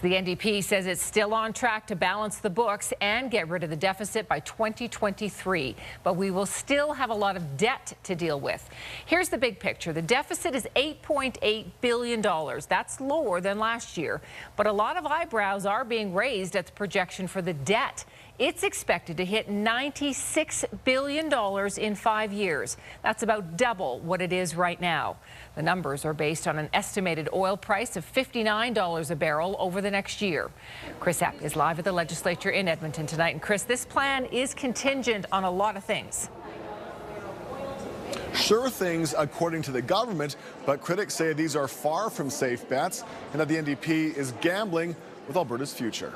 The NDP says it's still on track to balance the books and get rid of the deficit by 2023. But we will still have a lot of debt to deal with. Here's the big picture. The deficit is $8.8 billion. That's lower than last year. But a lot of eyebrows are being raised at the projection for the debt. It's expected to hit $96 billion in 5 years. That's about double what it is right now. The numbers are based on an estimated oil price of $59 a barrel over the next year. Chris Epp is live at the legislature in Edmonton tonight. And Chris, this plan is contingent on a lot of things. Sure things, according to the government, but critics say these are far from safe bets and that the NDP is gambling with Alberta's future.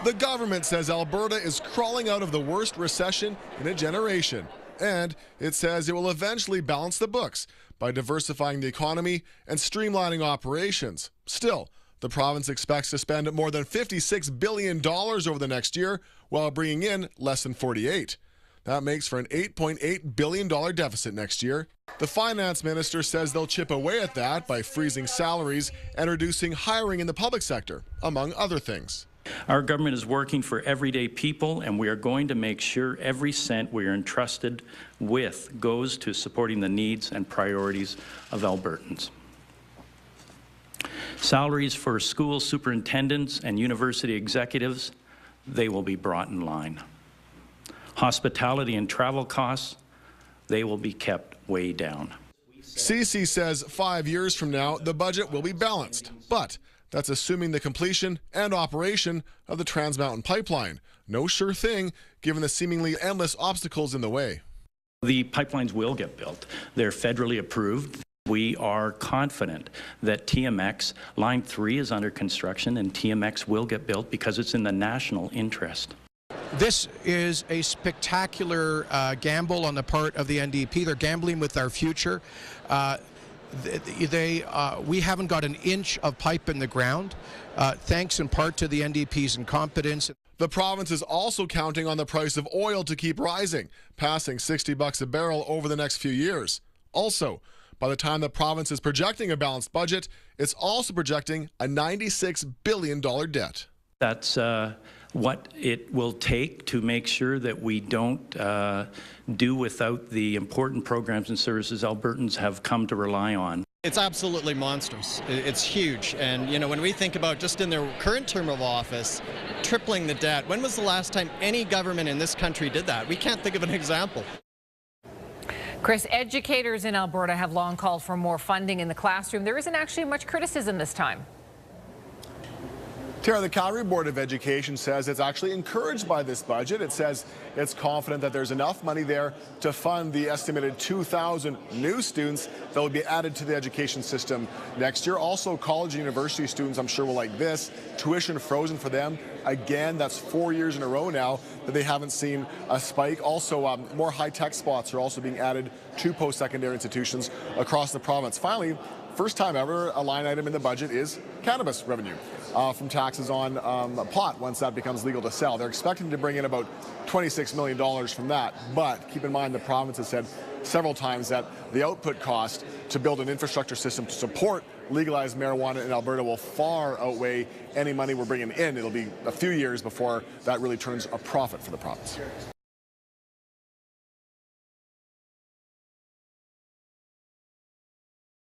The government says Alberta is crawling out of the worst recession in a generation. And it says it will eventually balance the books by diversifying the economy and streamlining operations. Still, the province expects to spend more than $56 billion over the next year while bringing in less than 48. That makes for an $8.8 billion deficit next year. The finance minister says they'll chip away at that by freezing salaries and reducing hiring in the public sector, among other things. Our government is working for everyday people, and we are going to make sure every cent we are entrusted with goes to supporting the needs and priorities of Albertans. Salaries for school superintendents and university executives, they will be brought in line. Hospitality and travel costs, they will be kept way down. CC says 5 years from now, the budget will be balanced, but that's assuming the completion and operation of the Trans Mountain Pipeline. No sure thing, given the seemingly endless obstacles in the way. The pipelines will get built. They're federally approved. We are confident that TMX, Line 3 is under construction, and TMX will get built because it's in the national interest. This is a spectacular gamble on the part of the NDP. They're gambling with our future. We haven't got an inch of pipe in the ground, thanks in part to the NDP's incompetence. The province is also counting on the price of oil to keep rising, passing $60 a barrel over the next few years. Also, by the time the province is projecting a balanced budget, it's also projecting a $96 billion debt. That's what it will take to make sure that we don't do without the important programs and services Albertans have come to rely on. It's absolutely monstrous. It's huge. And, you know, when we think about just in their current term of office, tripling the debt, when was the last time any government in this country did that? We can't think of an example. Chris, educators in Alberta have long called for more funding in the classroom. There isn't actually much criticism this time. Tara, the Calgary Board of Education says it's actually encouraged by this budget. It says it's confident that there's enough money there to fund the estimated 2,000 new students that will be added to the education system next year. Also, college and university students, I'm sure, will like this. Tuition frozen for them. Again, that's 4 years in a row now that they haven't seen a spike. Also, more high-tech spots are also being added to post-secondary institutions across the province. Finally, first time ever, a line item in the budget is cannabis revenue from taxes on pot once that becomes legal to sell. They're expecting to bring in about $26 million from that. But keep in mind, the province has said several times that the output cost to build an infrastructure system to support legalized marijuana in Alberta will far outweigh any money we're bringing in. It'll be a few years before that really turns a profit for the province.